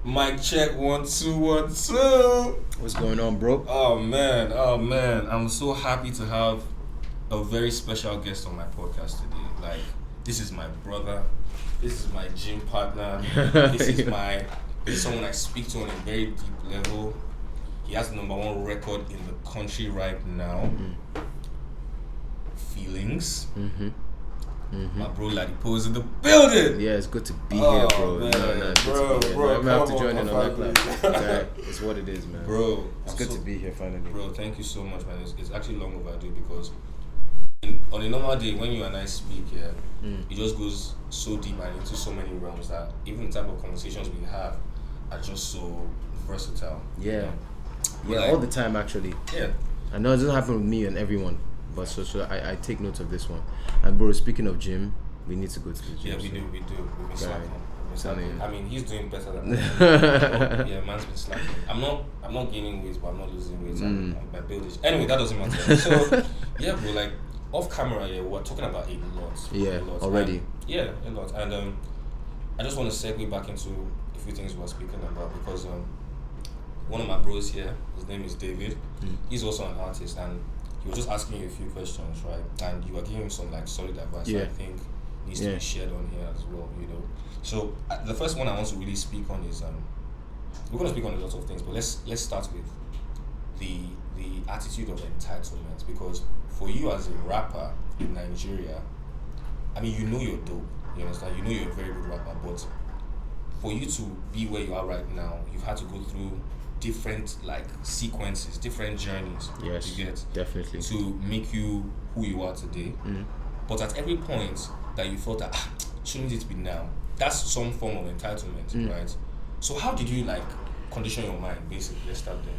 Mic check 1 2 1 2. What's going on, bro? Oh man. I'm so happy to have a very special guest on my podcast today. Like, this is my brother. This is my gym partner. This is someone I speak to on a very deep level. He has the #1 record in the country right now. Feelings. My bro Ladi Poe is in the building. Yeah, it's good to be here, bro. Man. Bro, I'm gonna have to join in on that finally. class. Okay, it's what it is, man. Bro, it's good to be here finally. Bro, thank you so much, man. It's actually long overdue because on a normal day when you and I speak, it just goes so deep and into so many realms that even the type of conversations we have are just so versatile. Yeah, like, all the time actually. Yeah. I know it doesn't happen with me and everyone, but so I take note of this one. And bro, speaking of gym, we need to go to the gym. Yeah, we do. We've been slacking. I mean, he's doing better than me. Yeah, man's been slacking. I'm not gaining weight, but I'm not losing weight. My build is anyway. That doesn't matter. So yeah, bro, like off camera, we're talking about a lot. Yeah, a lot. already. And, a lot. And I just want to segue back into a few things we were speaking about because one of my bros here, his name is David. He's also an artist, and he was just asking you a few questions, right? And you were giving him some like solid advice that I think needs to be shared on here as well, you know. So the first one I want to really speak on is we're going to speak on a lot of things, but let's start with the attitude of entitlement, because for you as a rapper in Nigeria, I mean, you know you're dope, you understand? You know you're a very good rapper, but for you to be where you are right now, you've had to go through different like sequences, different journeys. Yes, you get definitely to make you who you are today. But at every point that you thought that shouldn't it be now? That's some form of entitlement, right? So how did you like condition your mind? Basically, let's start there.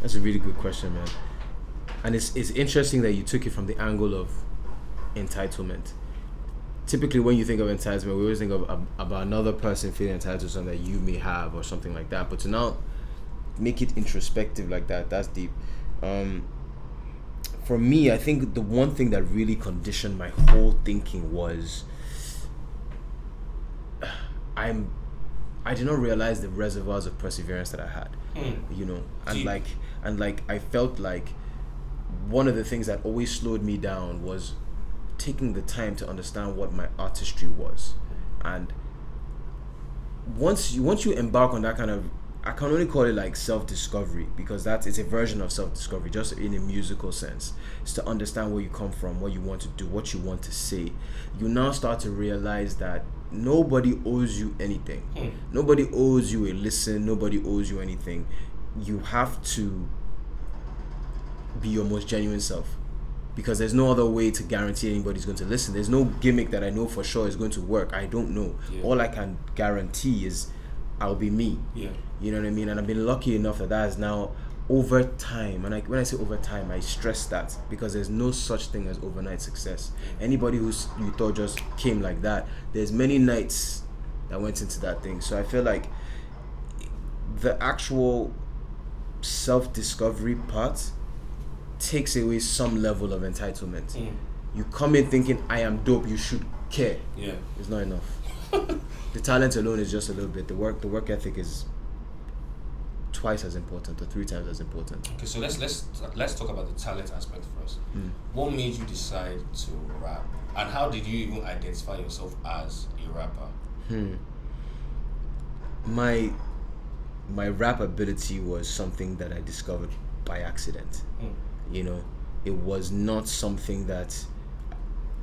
That's a really good question, man. And it's interesting that you took it from the angle of entitlement. Typically, when you think of entitlement, we always think of about another person feeling entitled to something that you may have or something like that. But to now make it introspective like that's deep. For me, I think the one thing that really conditioned my whole thinking was I did not realize the reservoirs of perseverance that I had. You know, and like I felt like one of the things that always slowed me down was taking the time to understand what my artistry was. And once you embark on that kind of, I can only call it like self-discovery, because it's a version of self-discovery, just in a musical sense. It's to understand where you come from, what you want to do, what you want to say. You now start to realize that nobody owes you anything. Nobody owes you a listen. Nobody owes you anything. You have to be your most genuine self, because there's no other way to guarantee anybody's going to listen. There's no gimmick that I know for sure is going to work. I don't know. All I can guarantee is I'll be me. You know what I mean? And I've been lucky enough that is now over time. And when I say over time, I stress that, because there's no such thing as overnight success. Anybody you thought just came like that, there's many nights that went into that thing. So I feel like the actual self-discovery part takes away some level of entitlement. You come in thinking, I am dope, you should care. It's not enough. The talent alone is just a little bit. The work ethic is twice as important or 3 times as important. Okay, so let's talk about the talent aspect first. What made you decide to rap, and how did you even identify yourself as a rapper? My rap ability was something that I discovered by accident. You know, it was not something that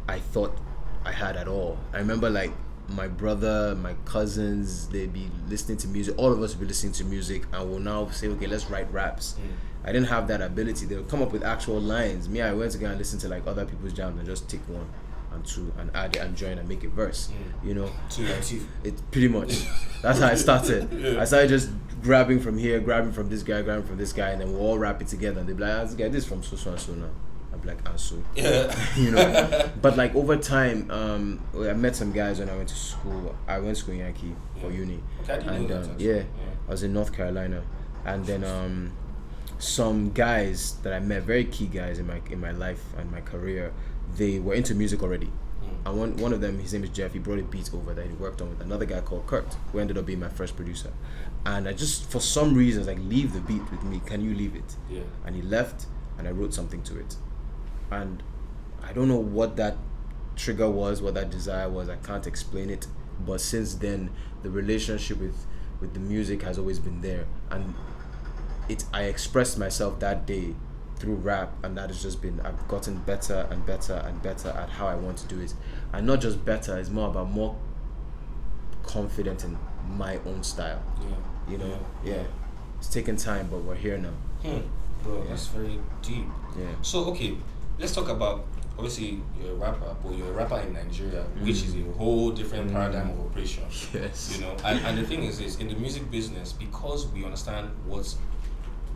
I thought I had at all. I remember like my brother, my cousins, they'd be listening to music. All of us would be listening to music, and we'll now say, okay, let's write raps. I didn't have that ability. They would come up with actual lines. Me, I went to go and listen to like other people's jams and just take 1 and 2 and add it and join and make a verse. You know, it pretty much. That's how I started. I started just grabbing from here, grabbing from this guy, and then we'll all rap it together. And they'd be like, this is from so and so now. I'm like, Ansu. You know. But like over time, I met some guys when I went to school. I went to school in Yankee for uni. Okay, and I was in North Carolina. And then some guys that I met, very key guys in my life and my career, they were into music already. And one of them, his name is Jeff, he brought a beat over that he worked on with another guy called Kurt, who ended up being my first producer. And I just, for some reasons, like, leave the beat with me. Can you leave it? Yeah. And he left, and I wrote something to it. And I don't know what that trigger was, what that desire was. I can't explain it. But since then, the relationship with the music has always been there. And I expressed myself that day through rap, and that has just been, I've gotten better and better and better at how I want to do it. And not just better, it's more about more confident in my own style. You know? Yeah. It's taken time, but we're here now. Bro, that's very deep. Yeah. So, okay, let's talk about, obviously, you're a rapper, but you're a rapper in Nigeria, which is a whole different paradigm of operation. Yes. You know, and the thing is in the music business, because we understand what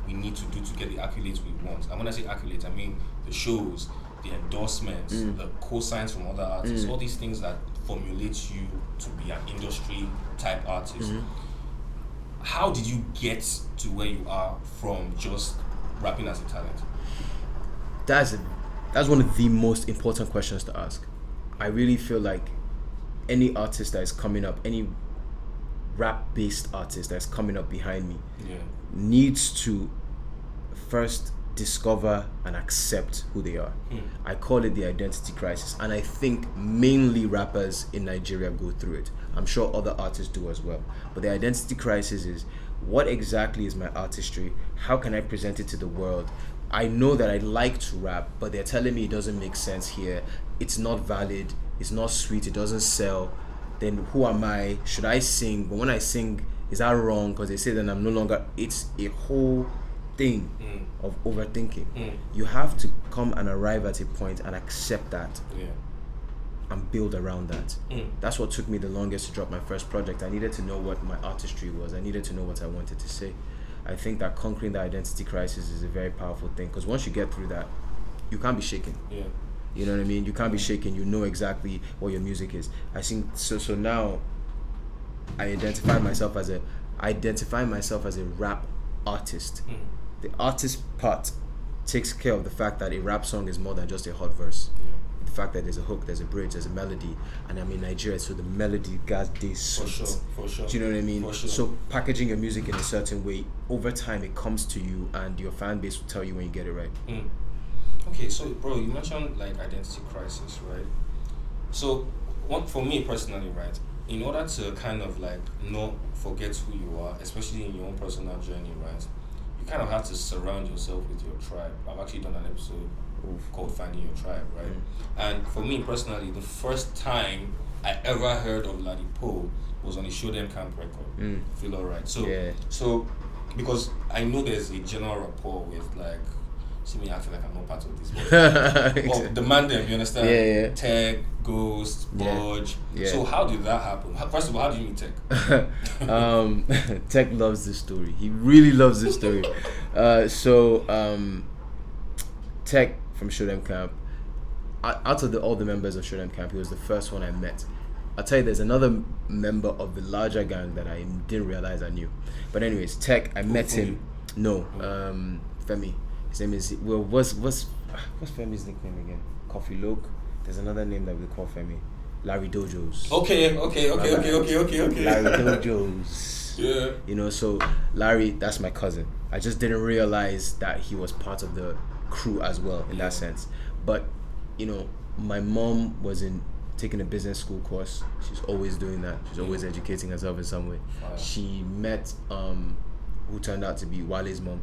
we need to do to get the accolades we want. And when I say accolades, I mean the shows, the endorsements, the co-signs from other artists, all these things that formulate you to be an industry type artist. How did you get to where you are from just rapping as a talent? That's one of the most important questions to ask. I really feel like any artist that is coming up, any rap-based artist that's coming up behind me, needs to first discover and accept who they are. I call it the identity crisis, and I think mainly rappers in Nigeria go through it. I'm sure other artists do as well. But the identity crisis is, what exactly is my artistry? How can I present it to the world? I know that I like to rap, but they're telling me it doesn't make sense here. It's not valid. It's not sweet. It doesn't sell. Then who am I? Should I sing? But when I sing, is that wrong? Because they say that I'm no longer. It's a whole thing of overthinking. You have to come and arrive at a point and accept that. And build around that. That's what took me the longest to drop my first project. I needed to know what my artistry was. I needed to know what I wanted to say. I think that conquering the identity crisis is a very powerful thing, because once you get through that, you can't be shaken. You know what I mean? You can't be shaken. You know exactly what your music is. I think so now I identify myself as a rap artist. The artist part takes care of the fact that a rap song is more than just a hot verse. The fact that there's a hook, there's a bridge, there's a melody, and I'm in Nigeria, so the melody got this sweet. For sure. Do you know what I mean? For sure. So packaging your music in a certain way, over time it comes to you, and your fan base will tell you when you get it right. Okay, so bro, you mentioned like identity crisis, right? So for me personally, right, in order to kind of like not forget who you are, especially in your own personal journey, right, you kind of have to surround yourself with your tribe. I've actually done an episode called Finding Your Tribe, right? And for me personally, the first time I ever heard of Ladi Poe was on a Show Them Camp record. Feel alright. So because I know there's a general rapport with like, see me acting like I'm not part of this, but the man them, you understand? Tech, Ghost, Budge. So how did that happen? First of all, how did you meet Tech? Tech loves this story. He really loves this story. Tech from Show Them Camp, out of all the members of Show Them Camp, he was the first one I met. I'll tell you, there's another member of the larger gang that I didn't realize I knew. But anyways, Tech, I met him. No, Femi. His name is, well, what's Femi's nickname again? Coffee Loke. There's another name that we call Femi. Larry Dojos. Okay. Larry Dojos. Yeah. You know, so Larry, that's my cousin. I just didn't realize that he was part of the crew as well in that sense. But, you know, my mom was taking a business school course. She's always doing that. She's always educating herself in some way. She met who turned out to be Wale's mom.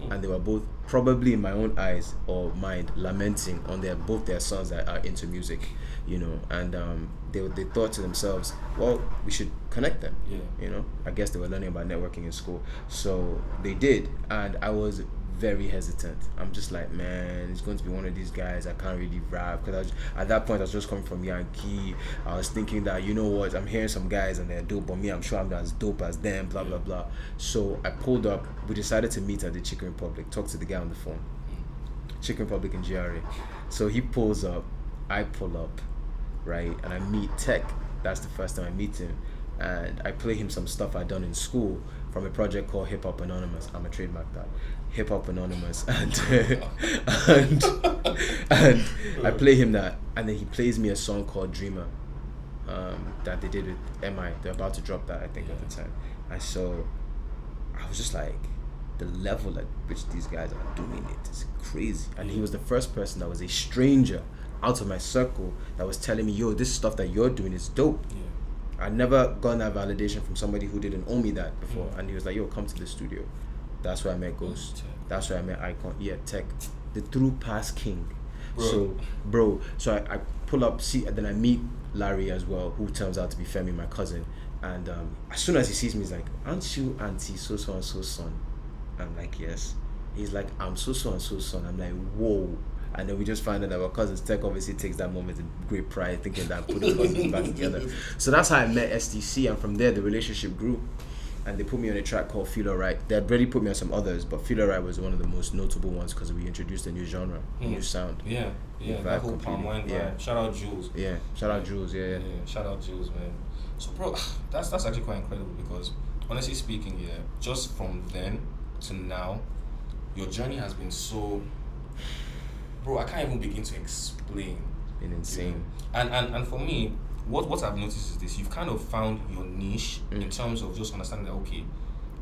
And they were both, probably in my own eyes or mind, lamenting on both their sons that are into music, you know. And they thought to themselves, well, we should connect them. You know, I guess they were learning about networking in school, so they did. And I was very hesitant. I'm just like, man, it's going to be one of these guys. I can't really rap, because at that point I was just coming from Yankee. I was thinking that, you know what, I'm hearing some guys and they're dope, but me, I'm sure I'm not as dope as them, blah blah blah. So I pulled up. We decided to meet at the Chicken Republic. Talk to the guy on the phone. Chicken Republic in GRA. So he pulls up, I pull up, right, and I meet Tech. That's the first time I meet him, and I play him some stuff I'd done in school from a project called Hip Hop Anonymous. I'm a trademark that. Hip Hop Anonymous, and I play him that, And then he plays me a song called Dreamer, that they did with MI. They're about to drop that, I think, at the time. And so I was just like, the level at which these guys are doing it is crazy. And he was the first person that was a stranger out of my circle that was telling me, yo, this stuff that you're doing is dope. I'd never gotten that validation from somebody who didn't owe me that before. And he was like, yo, come to the studio. That's where I met Ghost. That's where I met Icon. Yeah, Tech. The through pass king. So I pull up, see, and then I meet Larry as well, who turns out to be Femi, my cousin. And as soon as he sees me, he's like, aren't you auntie so-so and so son? I'm like, yes. He's like, I'm so-so and so son. I'm like, whoa. And then we just find out that our cousins. Tech obviously takes that moment in great pride, thinking that putting cousins back together. So that's how I met STC, and from there the relationship grew. And they put me on a track called Feel Alright. They had already put me on some others, but Feel Alright was one of the most notable ones because we introduced a new genre, a new sound. Yeah, that whole palm wine vibe. Shout out Jules. Shout out Jules, shout out Jules, man. So bro, that's actually quite incredible because honestly speaking, just from then to now, your journey has been so, bro, I can't even begin to explain. Been insane. You know? And for me, what I've noticed is this: you've kind of found your niche in terms of just understanding that, okay,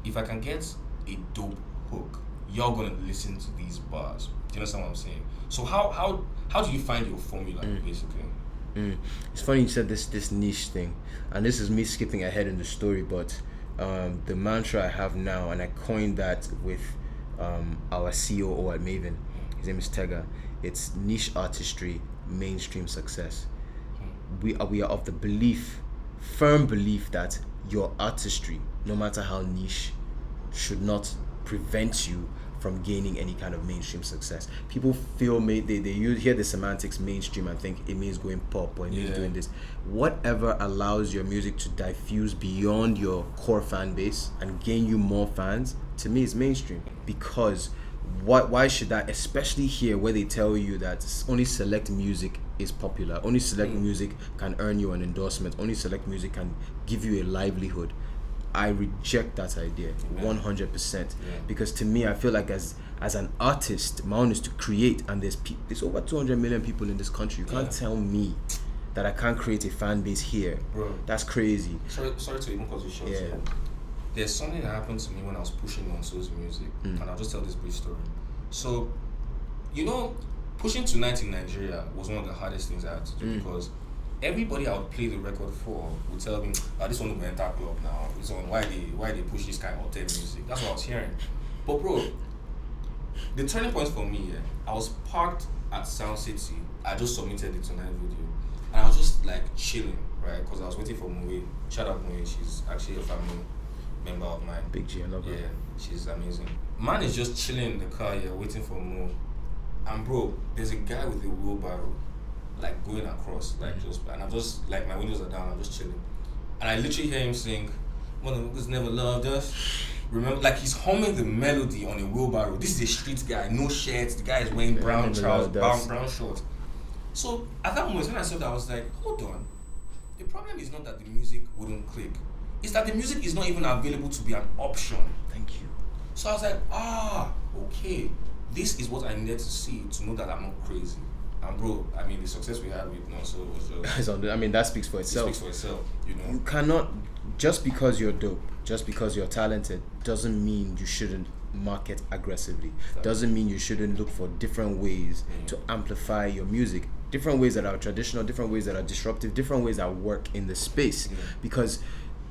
if I can get a dope hook, you're gonna listen to these bars. Do you understand what I'm saying? So how do you find your formula basically? It's funny you said this niche thing, and this is me skipping ahead in the story, but the mantra I have now, and I coined that with our COO at Maven. His name is Tega. It's niche artistry, mainstream success. We are of the firm belief that your artistry, no matter how niche, should not prevent you from gaining any kind of mainstream success. People feel they hear the semantics mainstream and think it means going pop or it means doing this. Whatever allows your music to diffuse beyond your core fan base and gain you more fans, to me is mainstream. Because why should that, especially here where they tell you that only select music is popular, only select music can earn you an endorsement, only select music can give you a livelihood. I reject that idea 100%. Because to me, I feel like as an artist, my own is to create, and there's over 200 million people in this country. You can't tell me that I can't create a fan base here. Bro, that's crazy. Sorry to even cause you short. There's something that happened to me when I was pushing on Soul's music, and I'll just tell this brief story. So, pushing to 90 in Nigeria was one of the hardest things I had to do because everybody I would play the record for would tell me, this one will enter club now. This one, why they push this kind of music? That's what I was hearing. But bro, the turning point for me, I was parked at Sound City. I just submitted the Tonight video, and I was just like chilling, right? Because I was waiting for Moe. Shout out Moe. She's actually a family member of mine. Big G, I love her. Yeah, she's amazing. Man is just chilling in the car here, waiting for Mo. And bro, there's a guy with a wheelbarrow, like going across, and I'm just like, my windows are down, I'm just chilling. And I literally hear him sing, "One of the niggas never loved us." Remember, like he's humming the melody on a wheelbarrow. This is a street guy, no shirts. The guy is wearing brown trousers, brown shorts. So at that moment when I saw that, I was like, hold on. The problem is not that the music wouldn't click. It's that the music is not even available to be an option. Thank you. So I was like, okay. This is what I needed to see to know that I'm not crazy. And bro, I mean, the success we had with Nonso was just... that speaks for itself. It speaks for itself, You cannot, just because you're dope, just because you're talented, doesn't mean you shouldn't market aggressively. Exactly. Doesn't mean you shouldn't look for different ways to amplify your music. Different ways that are traditional, different ways that are disruptive, different ways that work in the space. Because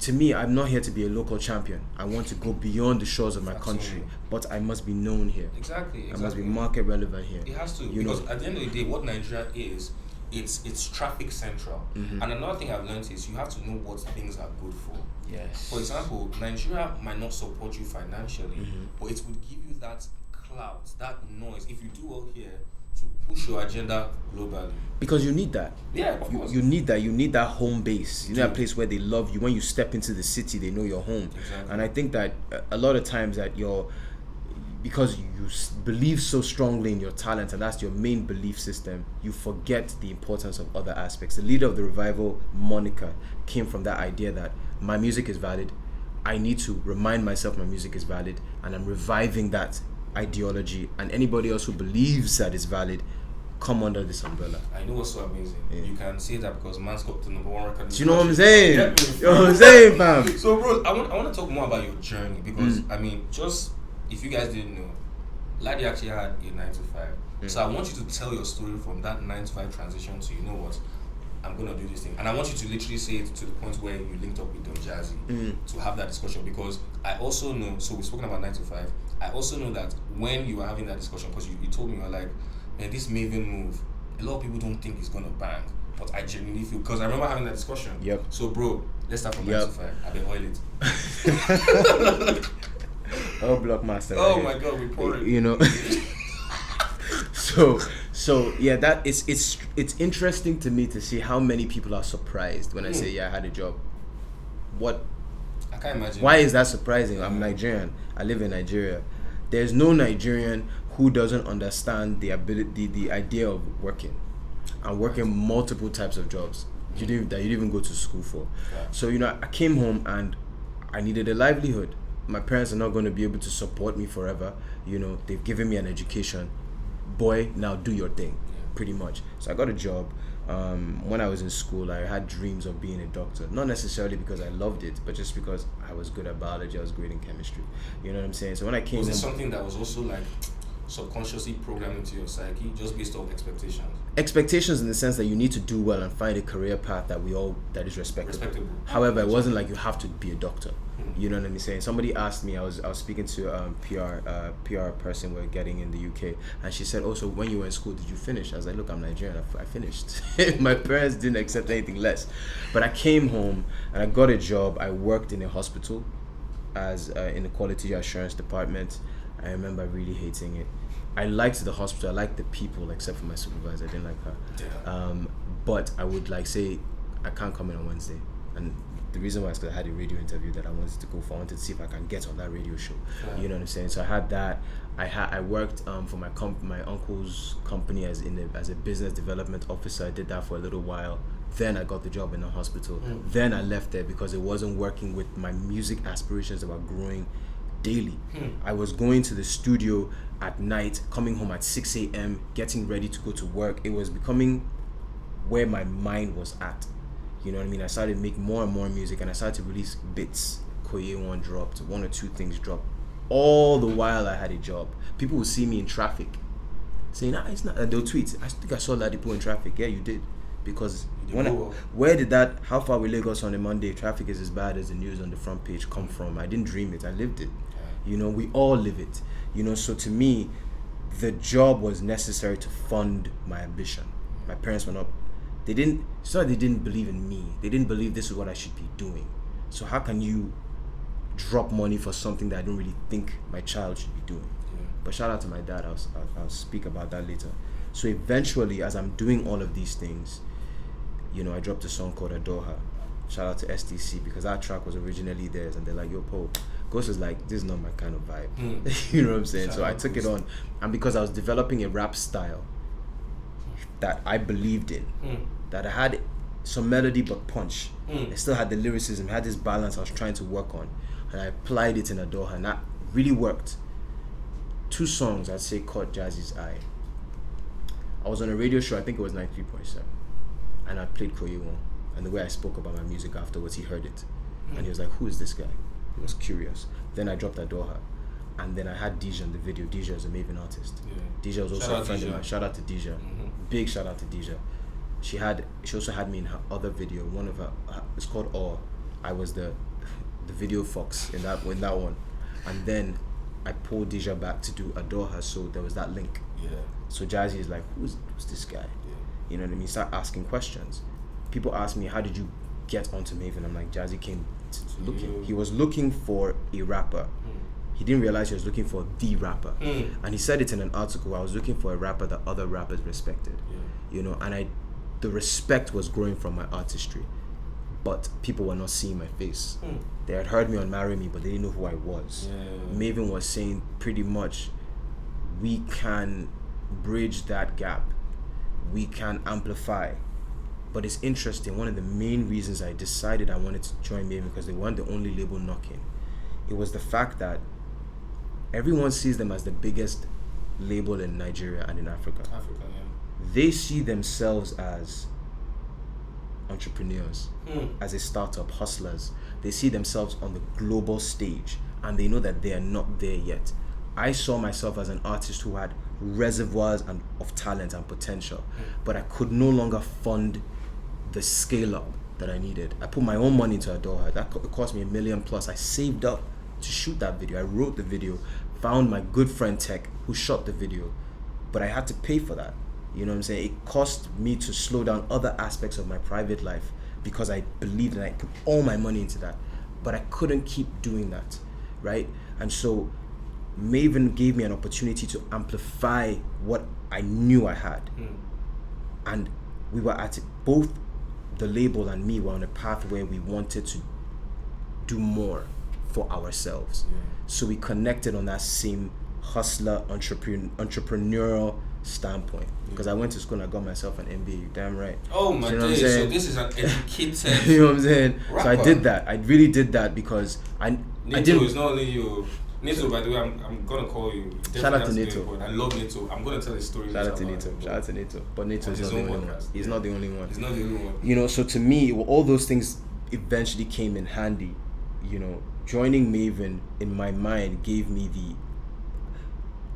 to me, I'm not here to be a local champion. I want to go beyond the shores of my country, but I must be known here. Exactly. I must be market relevant here. It has to, because at the end of the day, what Nigeria is, it's traffic central. And another thing I've learned is you have to know what things are good for. Yes. For example, Nigeria might not support you financially, but it would give you that clout, that noise, if you do well here, to push your agenda globally. Because you need that. Yeah, of course. You need that. You need that home base. You need that place where they love you. When you step into the city, they know you're home. Exactly. And I think that a lot of times that because you believe so strongly in your talent and that's your main belief system, you forget the importance of other aspects. The leader of the revival, Monica, came from that idea that my music is valid. I need to remind myself my music is valid, and I'm reviving that ideology, and anybody else who believes that it's valid, come under this umbrella. I know what's so amazing. Yeah. You can say that because man's got the number 1 record. Do you know what I'm saying? Yeah, you know what I'm saying, fam? So, bro, I want to talk more about your journey because I mean, just if you guys didn't know, Ladi actually had a 9 to 5. So I want you to tell your story from that 9 to 5 transition to, you know what, I'm gonna do this thing, and I want you to literally say it to the point where you linked up with Don Jazzy to have that discussion, because I also know. So we've spoken about 9 to 5. I also know that when you were having that discussion, because you told me you were like, man, this Maven move, a lot of people don't think it's gonna bang, but I genuinely feel, because I remember having that discussion. Yep. So, bro, let's start from 9 to 5. I've been oil it. Oh, Blockmaster. Oh my God, we pour it. You know. So yeah, that it's interesting to me to see how many people are surprised when I say, yeah, I had a job. What? I can't imagine. Why is that surprising? I'm Nigerian. I live in Nigeria. There's no Nigerian who doesn't understand the idea of working and working multiple types of jobs that you didn't even go to school for. Yeah. So, you know, I came home and I needed a livelihood. My parents are not going to be able to support me forever. You know, they've given me an education. Boy, now do your thing, pretty much. So I got a job. When I was in school, I had dreams of being a doctor. Not necessarily because I loved it, but just because I was good at biology, I was great in chemistry. You know what I'm saying? So when I came was it home, something that was also like subconsciously programmed into your psyche, just based off expectations? Expectations in the sense that you need to do well and find a career path that is respectable. However, it wasn't like you have to be a doctor. You know what I'm saying? Somebody asked me, I was speaking to PR person we're getting in the UK, and she said, "Oh, so when you were in school, did you finish?" I was like, "Look, I'm Nigerian. I finished." My parents didn't accept anything less, but I came home and I got a job. I worked in a hospital as in the quality assurance department. I remember really hating it. I liked the hospital. I liked the people, except for my supervisor. I didn't like her. Yeah. But I would like say, I can't come in on Wednesday, and the reason why is because I had a radio interview that I wanted to go for. I wanted to see if I can get on that radio show. Yeah. You know what I'm saying? So I had that. I worked for my uncle's company as a business development officer. I did that for a little while. Then I got the job in the hospital. Then I left there because it wasn't working with my music aspirations that were growing daily. I was going to the studio at night, coming home at 6 a.m., getting ready to go to work. It was becoming where my mind was at. You know what I mean? I started to make more and more music, and I started to release bits. Koye1 dropped, 1 or 2 things dropped. All the while I had a job. People would see me in traffic, saying, "Nah, it's not." And they'll tweet, "I think I saw Ladi Poe in traffic." Yeah, you did, because how far with Lagos on a Monday, traffic is as bad as the news on the front page come from? I didn't dream it. I lived it. You know, we all live it. You know, so to me, the job was necessary to fund my ambition. My parents were not. They didn't believe in me. They didn't believe this is what I should be doing. So how can you drop money for something that I don't really think my child should be doing? Yeah. But shout out to my dad. I'll speak about that later. So eventually, as I'm doing all of these things, you know, I dropped a song called Adore Her. Shout out to STC, because that track was originally theirs, and they're like, "Yo, Poe." Ghost is like, "This is not my kind of vibe." You know what I'm saying? So I took it on, and because I was developing a rap style that I believed in, that I had some melody but punch. I still had the lyricism, had this balance I was trying to work on, and I applied it in Adore Her, and that really worked. 2 songs I'd say caught Jazzy's eye. I was on a radio show, I think it was 93.7, and I played Koye1, and the way I spoke about my music afterwards, he heard it, and he was like, "Who is this guy?" He was curious. Then I dropped Adore Her, and then I had Deja in the video. Deja is a Maven artist. Yeah. Deja was also a friend of mine. Shout out to Deja. Big shout out to Deja. She also had me in her other video. One of her, it's called Awe. I was the video fox in that one, and then I pulled Deja back to do Adore Her. So there was that link. Yeah. So Jazzy is like, who's this guy? Yeah. You know what I mean? Start asking questions. People ask me, how did you get onto Maven? I'm like, Jazzy came looking. He was looking for a rapper. He didn't realize he was looking for the rapper. And he said it in an article. I was looking for a rapper that other rappers respected. Yeah. You know, and the respect was growing from my artistry, but people were not seeing my face. They had heard me on Marry Me, but they didn't know who I was. Yeah. Maven was saying pretty much, we can bridge that gap. We can amplify. But it's interesting, one of the main reasons I decided I wanted to join Maven, because they weren't the only label knocking. It was the fact that everyone sees them as the biggest label in Nigeria and in Africa. they see themselves as entrepreneurs, as a startup, hustlers. They see themselves on the global stage, and they know that they are not there yet. I saw myself as an artist who had reservoirs of talent and potential, but I could no longer fund the scale up that I needed. I put my own money into Adoha. That cost me $1 million plus. I saved up to shoot that video. I wrote the video, found my good friend Tech who shot the video, but I had to pay for that. You know what I'm saying? It cost me to slow down other aspects of my private life because I believed and I put all my money into that, but I couldn't keep doing that, right? And so Maven gave me an opportunity to amplify what I knew I had. And we were at it, both the label and me were on a path where we wanted to do more for ourselves. So we connected on that same hustler, entrepreneurial standpoint. Because I went to school and I got myself an MBA, you damn right. Oh my days, so this is an educated you know what I'm saying? rapper. So I did that. I really did that because I didn't. It's not only you. Nito, by the way, I'm gonna call you. Shout out to Nito. I love Nito. I'm gonna tell a story. Shout out to Nito. But Nito is not the only one. He's not the only one. He's not the only one. You know, so to me, all those things eventually came in handy. You know, joining Maven in my mind gave me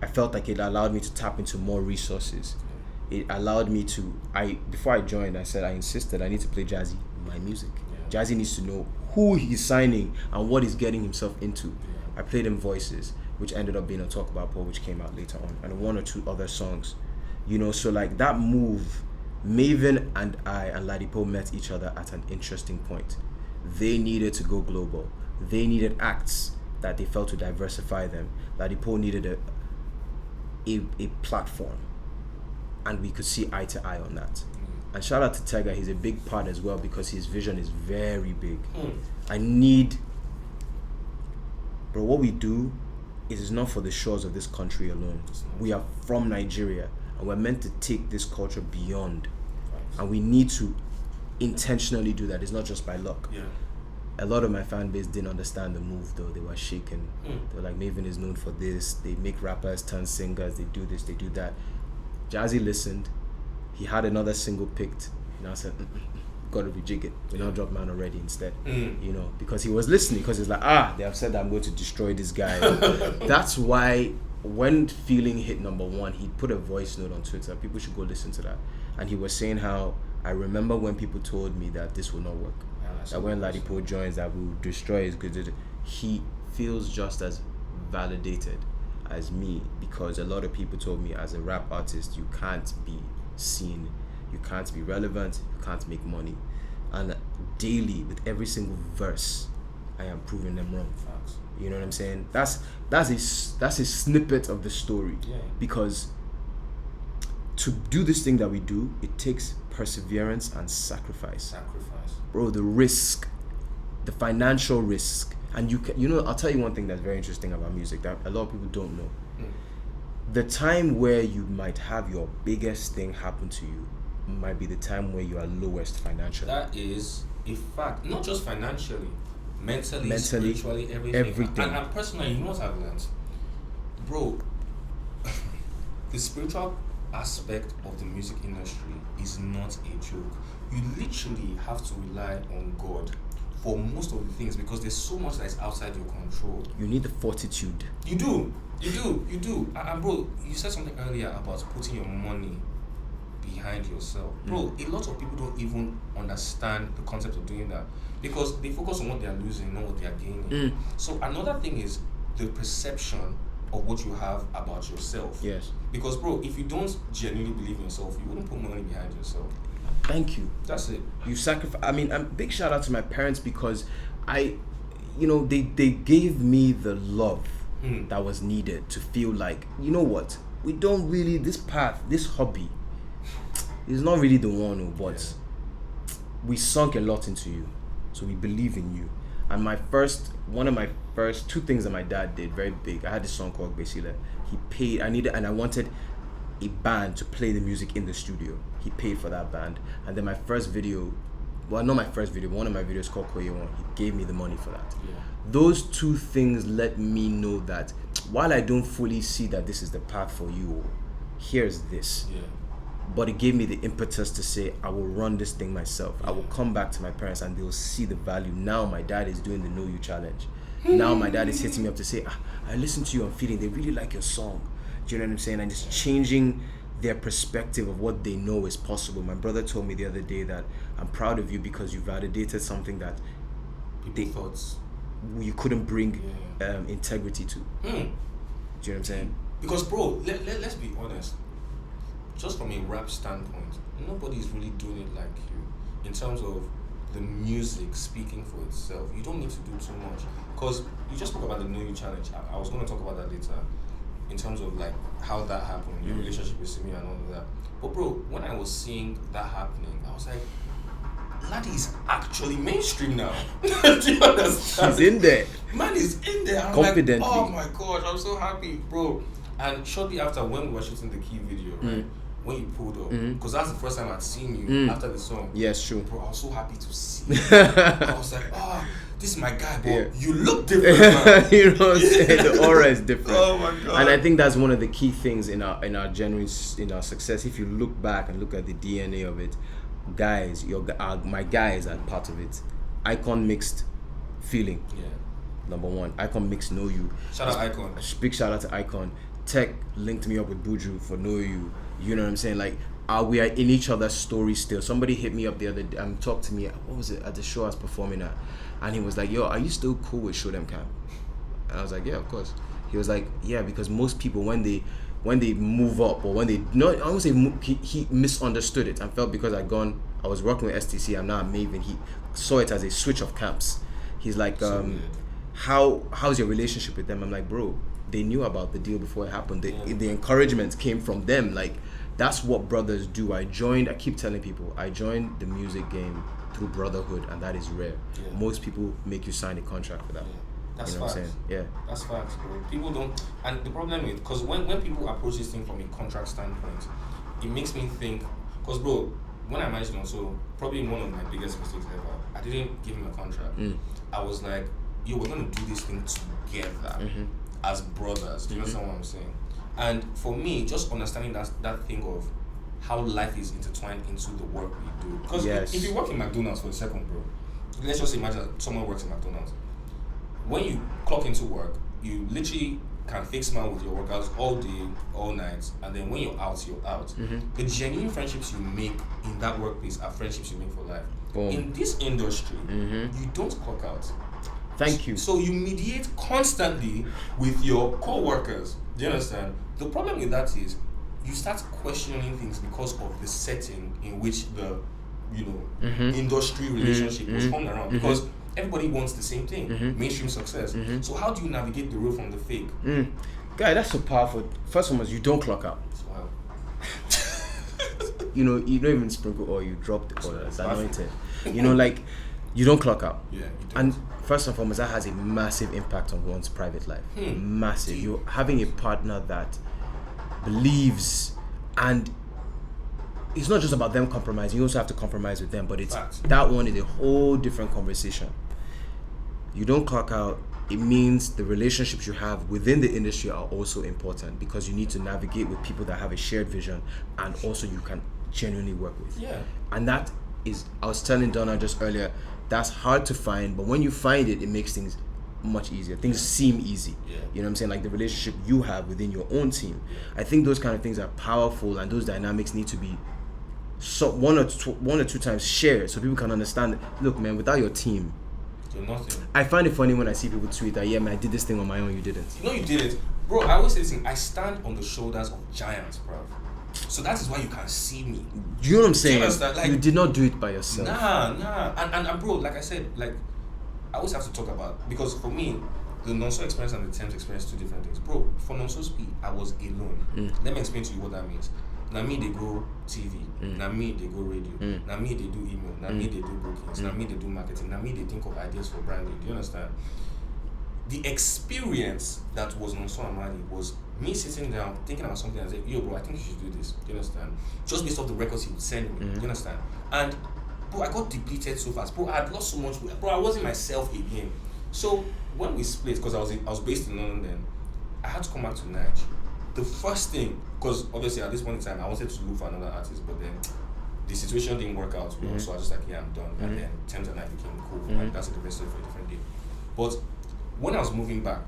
I felt like it allowed me to tap into more resources. It allowed me to, before I joined, I said I insisted I need to play Jazzy in my music. Jazzy needs to know who he's signing and what he's getting himself into. I played him Voices, which ended up being a Talk About Poe, which came out later on, and 1 or 2 other songs. You know, so like that move, Maven and I and Ladi Poe met each other at an interesting point. They needed to go global. They needed acts that they felt to diversify them. Ladi Poe needed a platform, and we could see eye to eye on that. And shout out to Tega, he's a big part as well because his vision is very big. Bro, what we do is not for the shores of this country alone. We are from Nigeria and we're meant to take this culture beyond. And we need to intentionally do that. It's not just by luck. A lot of my fan base didn't understand the move though. They were shaken. They were like, Maven is known for this. They make rappers turn singers. They do this, they do that. Jazzy listened. He had another single picked. You know, I said, gotta rejig it. We now drop Man Already instead. You know, because he was listening, because he's like, they have said that I'm going to destroy this guy. That's why when Feeling hit #1, he put a voice note on Twitter. People should go listen to that. And he was saying how, I remember when people told me that this will not work. That when Ladi Poe joins, that we will destroy his good. He feels just as validated as me, because a lot of people told me as a rap artist, you can't be seen, you can't be relevant, you can't make money. And daily, with every single verse, I am proving them wrong. Facts. You know what I'm saying? That's a snippet of the story. Because to do this thing that we do, it takes perseverance and sacrifice. Bro, the risk, the financial risk. And you know, I'll tell you one thing that's very interesting about music that a lot of people don't know. The time where you might have your biggest thing happen to you might be the time where you are lowest financially. That is a fact. Not just financially, mentally, spiritually, everything. And personally, you know what I've learned? Bro, the spiritual aspect of the music industry is not a joke. You literally have to rely on God for most of the things, because there's so much that is outside your control. You need the fortitude. You do. And bro, you said something earlier about putting your money behind yourself. Bro, a lot of people don't even understand the concept of doing that, because they focus on what they are losing, not what they are gaining. So another thing is the perception of what you have about yourself. Yes. Because bro, if you don't genuinely believe in yourself, you wouldn't put money behind yourself. Thank you. That's it. You sacrifice. I mean, big shout out to my parents, because they gave me the love that was needed to feel like, you know what, we don't really, this path, this hobby is not really the one, but we sunk a lot into you, so we believe in you. And one of my first 2 things that my dad did very big, I had this song called Basile. He paid, I wanted a band to play the music in the studio. He paid for that band. And then my first video, well, not my first video, one of my videos called Koyewon, he gave me the money for that. Those 2 things let me know that while I don't fully see that this is the path for you, here's this. but it gave me the impetus to say, I will run this thing myself. I will come back to my parents and they'll see the value. Now my dad is doing the Know You challenge. Now my dad is hitting me up to say, I listen to you, I'm feeling, they really like your song. Do you know what I'm saying? And it's changing their perspective of what they know is possible. My brother told me the other day that I'm proud of you because you validated something that people thought you couldn't bring integrity to. Do you know what I'm saying? Because bro, let's be honest. Just from a rap standpoint, nobody's really doing it like you. In terms of the music speaking for itself, you don't need to do too much. Because you just spoke about the Know You challenge. I was going to talk about that later. In terms of like how that happened, your relationship with Simi and all of that. But bro, when I was seeing that happening, I was like, Ladi is actually mainstream now. Do you understand? He's in there. Man is in there. I'm confidently. Like, oh my gosh, I'm so happy, bro. And shortly after, when we were shooting the key video, right, when you pulled up, because that's the first time I'd seen you after the song. Yes, true. Bro, I was so happy to see you. I was like, this is my guy, bro. You look different, man. You know what I'm saying? The aura is different. Oh my god. And I think that's one of the key things in our success. If you look back and look at the DNA of it, guys, my guys are part of it. Icon mixed feeling. Yeah. Number one. Icon mixed Know You. Shout out Icon. Big shout out to Icon. Tech linked me up with Buju for Know You. You know what I'm saying? Like, we are in each other's story still. Somebody hit me up the other day and talked to me. What was it? At the show I was performing at, and he was like, "Yo, are you still cool with Show Them Camp?" And I was like, "Yeah, of course." He was like, "Yeah, because most people when they move up or when they I won't say he misunderstood it and felt because I was working with STC. I'm now a Maven. He saw it as a switch of camps. He's like, how's your relationship with them?" I'm like, bro, they knew about the deal before it happened. The encouragement came from them. Like, that's what brothers do. I keep telling people, I joined the music game through brotherhood, and that is rare. Yeah. Most people make you sign a contract for that. Yeah. That's you know facts. What I'm saying? Yeah. That's facts, bro. People don't, and the problem is, because when people approach this thing from a contract standpoint, it makes me think, because bro, when I managed him, so probably one of my biggest mistakes ever, I didn't give him a contract. I was like, yo, we're going to do this thing together as brothers. Do you understand what I'm saying? And for me, just understanding that thing of how life is intertwined into the work we do. Because if you work in McDonald's for a second, bro, let's just imagine someone works in McDonald's. When you clock into work, you literally can fake smile with your workouts all day, all night, and then when you're out, you're out. The genuine friendships you make in that workplace are friendships you make for life. Boom. In this industry, you don't clock out. Thank you. So you mediate constantly with your co-workers. Do you understand? The problem with that is you start questioning things because of the setting in which the industry relationship was formed around. Because everybody wants the same thing, mainstream success. So how do you navigate the real from the fake? Guy, that's so powerful. First one was you don't clock out. Wow. You don't even sprinkle oil, you drop the oil. It's anointed. Like, you don't clock out. Yeah, you don't. And first and foremost, that has a massive impact on one's private life. Massive. You're having a partner that believes, and it's not just about them compromising, you also have to compromise with them, but that one is a whole different conversation. You don't clock out, it means the relationships you have within the industry are also important, because you need to navigate with people that have a shared vision and also you can genuinely work with. Yeah. And that is, I was telling Donna just earlier, that's hard to find, but when you find it, it makes things much easier. Things seem easy. Yeah. You know what I'm saying? Like the relationship you have within your own team. I think those kind of things are powerful, and those dynamics need to be one or two times shared so people can understand that, look, man, without your team, you're nothing. I find it funny when I see people tweet that, yeah, man, I did this thing on my own, you didn't. No, you didn't. Bro, I always say this thing, I stand on the shoulders of giants, bro. So that is why you can see me. You know what I'm saying? Like, you did not do it by yourself. Nah. And bro, like I said, like, I always have to talk about, because for me, the non-so experience and the Thames experience are two different things. Bro, for non-so speed, I was alone. Let me explain to you what that means. Now me, they go TV. Now me, they go radio. Now me, they do email. Now me, they do bookings. Now me, they do marketing. Now me, they think of ideas for branding. Do you understand? The experience that was non-so Amadi was me sitting down, thinking about something and saying, yo, bro, I think you should do this. Do you understand? Just based off the records he would send me. Do you understand? And bro, I got depleted so fast. Bro, I had lost so much weight. Bro, I wasn't myself again. So when we split, because I was based in London then, I had to come back to Nigeria. the first thing, because obviously at this point in time I wanted to look for another artist, but then the situation didn't work out, so I was just like, I'm done. And then Thames and I became cool. Like, that's a different story for a different day. But when I was moving back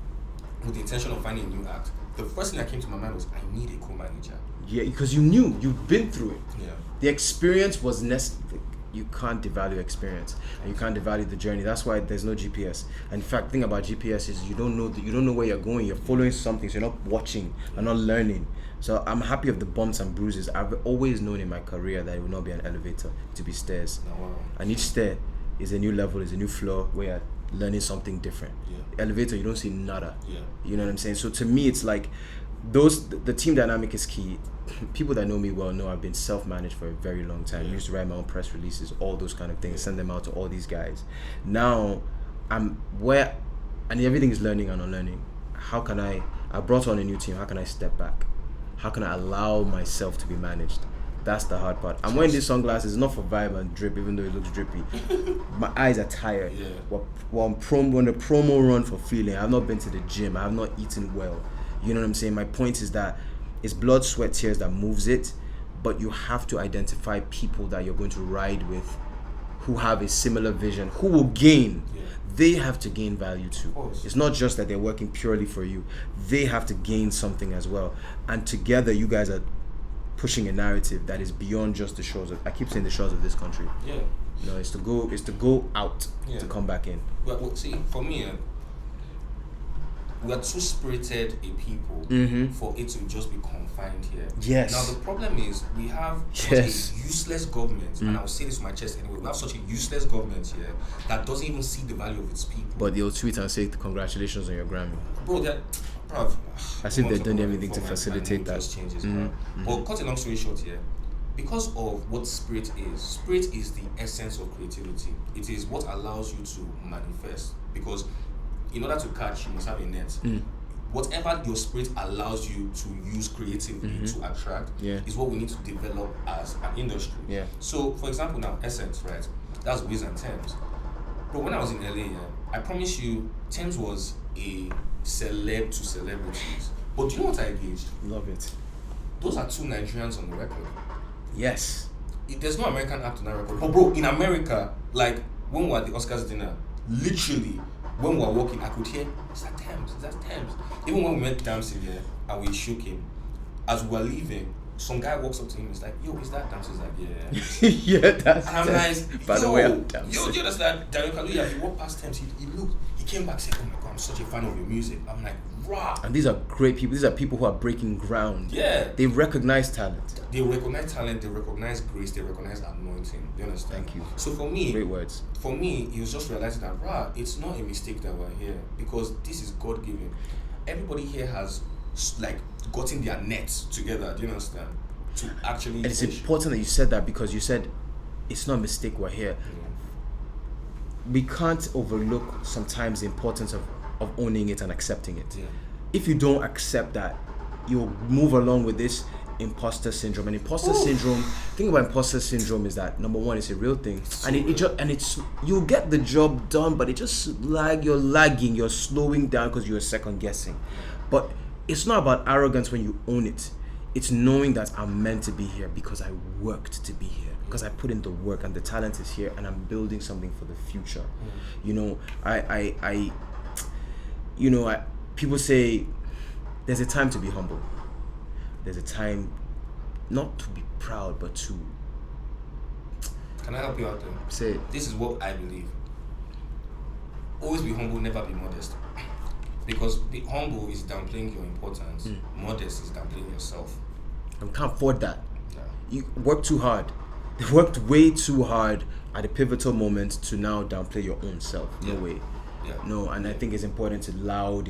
with the intention of finding a new act, the first thing that came to my mind was I need a co-manager. Yeah, because you've been through it. Yeah. The experience was necessary. You can't devalue experience, and you can't devalue the journey. That's why there's no GPS. And in fact, the thing about GPS is you don't know where you're going. You're following something, so you're not watching and not learning. So I'm happy of the bumps and bruises. I've always known in my career that it will not be an elevator, to be stairs. And each stair is a new level, is a new floor where you're learning something different. Elevator, you don't see nada. You know what I'm saying? So to me, it's like the team dynamic is key. People that know me well know I've been self-managed for a very long time. I used to write my own press releases, all those kind of things, send them out to all these guys. Now I'm where, and everything is learning and unlearning. How can I brought on a new team, how can I step back? How can I allow myself to be managed? That's the hard part. I'm wearing these sunglasses not for vibe and drip, even though it looks drippy. My eyes are tired. When the promo run for feeling, I've not been to the gym, I have not eaten well. You know what I'm saying? My point is that it's blood, sweat, tears that moves it, but you have to identify people that you're going to ride with who have a similar vision, who will gain. They have to gain value too. It's not just that they're working purely for you. They have to gain something as well. And together you guys are pushing a narrative that is beyond just the shores of, I keep saying the shores of this country. No, it's to go out to come back in. Well, see, for me, we are too spirited a people for it to just be confined here. Now the problem is we have such a useless government, and I'll say this with my chest anyway. We have such a useless government here that doesn't even see the value of its people. But they'll tweet and say congratulations on your Grammy. Bro, bruv, as if they're doing everything to facilitate that. Changes, but cut a long story short here, because of what spirit is the essence of creativity. It is what allows you to manifest, because in order to catch, you must have a net. Whatever your spirit allows you to use creatively to attract is what we need to develop as an industry. So, for example, now Essence, right? That's Wiz and Thames. But when I was in LA, I promise you, Thames was a celeb to celebrities. But do you know what I gauged? Love it. Those are two Nigerians on the record. Yes. There's no American act on that record. But bro, in America, like when we were at the Oscars dinner, literally, when we were walking, I could hear, is that Thames? Even when we met Dempsey here and we shook him, as we were leaving, some guy walks up to him and is like, yo, is that Dempsey? He's like, yeah. That's and I'm like, by the way, I'm Dempsey. Yo, do you understand? Daniel Kaluuya, he walked past Thames, he looked, he came back, said, oh my God, I'm such a fan of your music. I'm like, rah. And these are great people. These are people who are breaking ground. They recognize talent. They recognize grace, they recognize anointing. Do you understand? Thank you. So for me, great words. For me, it was just realizing that it's not a mistake that we're here, because this is God given. Everybody here has like gotten their nets together. Do you understand? To actually. And it's important that you said that, because you said it's not a mistake we're here. We can't overlook sometimes the importance of owning it and accepting it. If you don't accept that, you'll move along with this imposter syndrome. And imposter syndrome, the thing about imposter syndrome is that, number one, it's a real thing, and you'll get the job done, but it just you're lagging, you're slowing down because you're second guessing. But it's not about arrogance when you own it. It's knowing that I'm meant to be here because I worked to be here, because I put in the work and the talent is here, and I'm building something for the future. People say there's a time to be humble. There's a time not to be proud, but to... Can I help you out there? Say it. This is what I believe. Always be humble, never be modest. Because be humble is downplaying your importance. Modest is downplaying yourself. I can't afford that. You work too hard. They worked way too hard at a pivotal moment to now downplay your own self. No way. No, and I think it's important to loud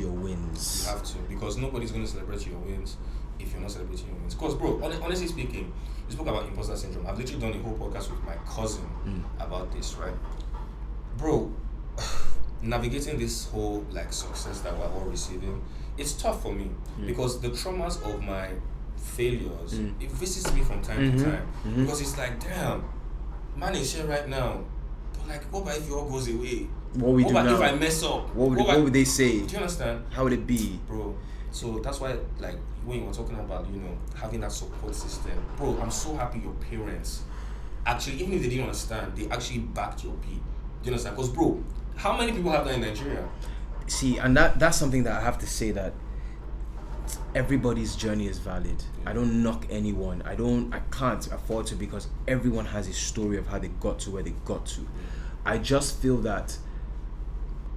your wins. You have to, because nobody's going to celebrate your wins if you're not celebrating your wins. Because, bro, honestly speaking, you spoke about imposter syndrome. I've literally done a whole podcast with my cousin about this, right? Bro, navigating this whole like success that we're all receiving, it's tough for me because the traumas of my failures, it visits me from time to time. Because it's like, damn, man is here right now. But like, what about if it all goes away? What we do now? If I mess up? What would they say? Do you understand? How would it be? Bro, So that's why, like, when you were talking about, having that support system, bro, I'm so happy your parents actually, even if they didn't understand, they actually backed your P. Do you understand? Because, bro, how many people have that in Nigeria? See, and that's something that I have to say, that everybody's journey is valid. I don't knock anyone. I can't afford to, because everyone has a story of how they got to where they got to. I just feel that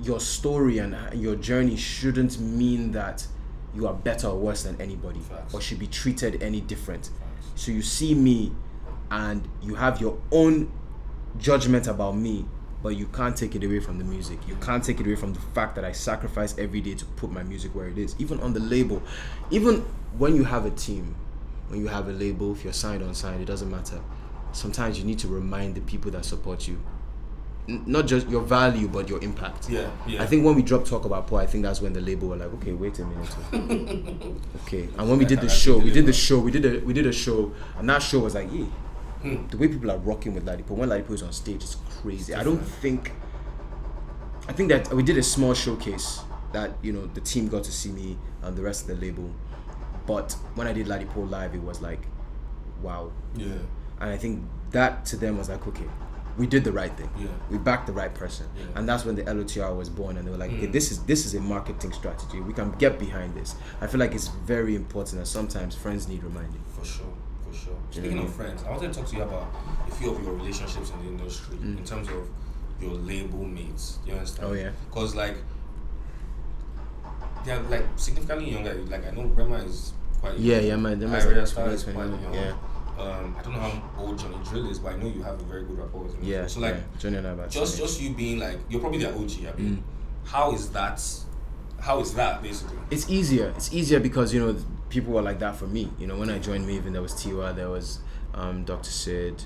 your story and your journey shouldn't mean that you are better or worse than anybody. Facts. Or should be treated any different. Facts. So you see me and you have your own judgment about me, but you can't take it away from the music. You can't take it away from the fact that I sacrifice every day to put my music where it is. Even on the label, even when you have a team, when you have a label, if you're signed or unsigned, it doesn't matter. Sometimes you need to remind the people that support you, not just your value, but your impact. Yeah. I think when we dropped Talk About Poe, I think that's when the label were like, okay, wait a minute. Okay. And when we did the show, we did a show, and that show was like, yeah. The way people are rocking with Ladi Poe, when Ladi Poe is on stage, it's crazy. I think that we did a small showcase that, the team got to see me and the rest of the label. But when I did Ladi Poe live, it was like, wow. Yeah. And I think that to them was like, okay, we did the right thing. Yeah. We backed the right person. Yeah. And that's when the LOTR was born, and they were like, okay, this is a marketing strategy. We can get behind this. I feel like it's very important, and sometimes friends need reminding. For sure. Speaking of friends, I wanted to talk to you about a few of your relationships in the industry in terms of your label mates. Do you understand? Oh, yeah. Because, like, they're, like, significantly younger. Like, I know Rema is quite young. Yeah, man. That's quite young. Yeah. I don't know how old Johnny Drill is, but I know you have a very good rapport with him. Yeah. So, like, Johnny and I about just you being, like, you're probably their OG. I mean, how is that, basically? It's easier because, people were like that for me. When I joined Maven, there was Tiwa, there was Dr. Sid,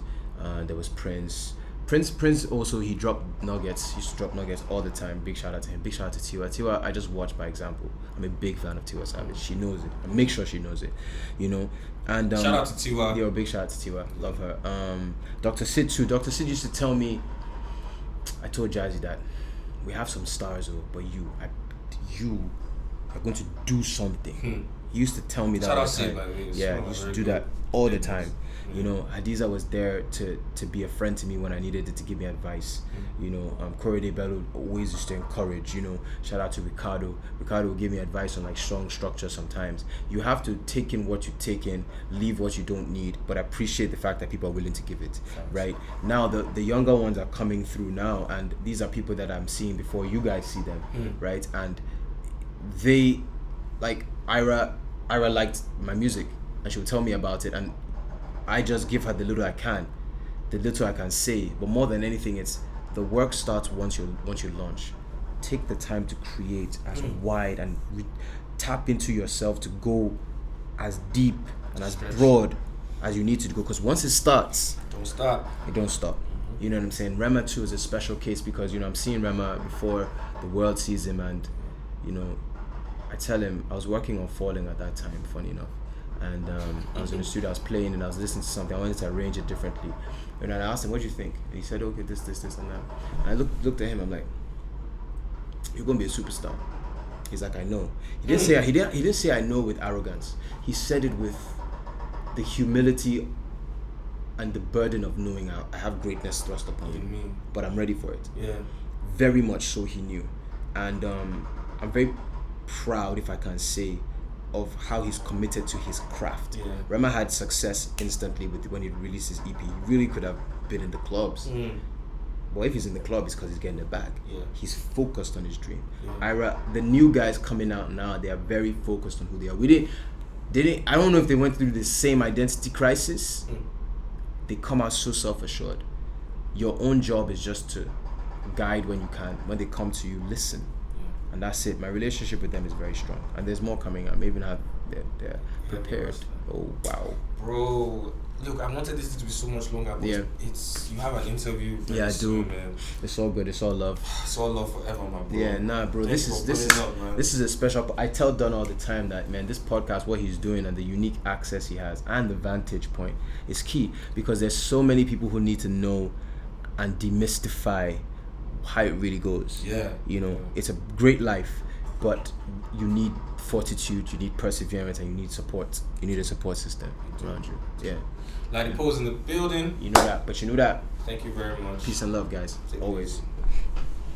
there was Prince. Prince also, he dropped nuggets. He used to drop nuggets all the time. Big shout out to him. Big shout out to Tiwa. Tiwa, I just watch by example. I'm a big fan of Tiwa Savage. She knows it. I make sure she knows it. And shout out to Tiwa. Yo, big shout out to Tiwa. Love her. Dr. Sid too. Dr. Sid used to tell me, I told Jazzy that we have some stars, but you are going to do something. He used to tell me that all the time. Yeah, he used to do that all the time. Hadiza was there to be a friend to me when I needed it, to give me advice. Korede Bello always used to encourage. Shout out to Ricardo. Ricardo will give me advice on like strong structure sometimes. You have to take in what you take in, leave what you don't need, but appreciate the fact that people are willing to give it. Right now, the younger ones are coming through now, and these are people that I'm seeing before you guys see them. Right, and they, like, Ira liked my music, and she would tell me about it, and I just give her the little I can say. But more than anything, it's the work starts once you launch. Take the time to create as wide and tap into yourself to go as deep and as broad as you need to go. Because once it starts, it don't stop. You know what I'm saying? Rema too is a special case because I'm seeing Rema before the world sees him, and I tell him I was working on Falling at that time. Funny enough. And I was in the studio, I was playing, and I was listening to something. I wanted to arrange it differently. And I asked him, what do you think? And he said, okay, this, and that. And I looked at him, I'm like, you're going to be a superstar. He's like, I know. He didn't say I know with arrogance. He said it with the humility and the burden of knowing I have greatness thrust upon me, but I'm ready for it. Yeah. Very much so he knew. And I'm very proud, if I can say, of how he's committed to his craft. Yeah. Rema had success instantly when he released his EP. He really could have been in the clubs. But if he's in the club, it's because he's getting the bag. Yeah. He's focused on his dream. Yeah. Ira, the new guys coming out now, they are very focused on who they are. I don't know if they went through the same identity crisis. They come out so self-assured. Your own job is just to guide when you can. When they come to you, listen. And that's it. My relationship with them is very strong, and there's more coming. I may even have they're prepared. Oh wow, bro! Look, I wanted this to be so much longer, but you have an interview. Yeah, I do. Soon, man. It's all good. It's all love. It's all love forever, my bro. Yeah, nah, bro. This is a special. I tell Don all the time that, man, this podcast, what he's doing, and the unique access he has, and the vantage point is key, because there's so many people who need to know and demystify how it really goes. Yeah. It's a great life. but you need fortitude, you need perseverance, and you need support. You need a support system around you. Yeah. Ladi Poe's in the building. You know that, but you know that. Thank you very much. Peace and love, guys. Take Always. care.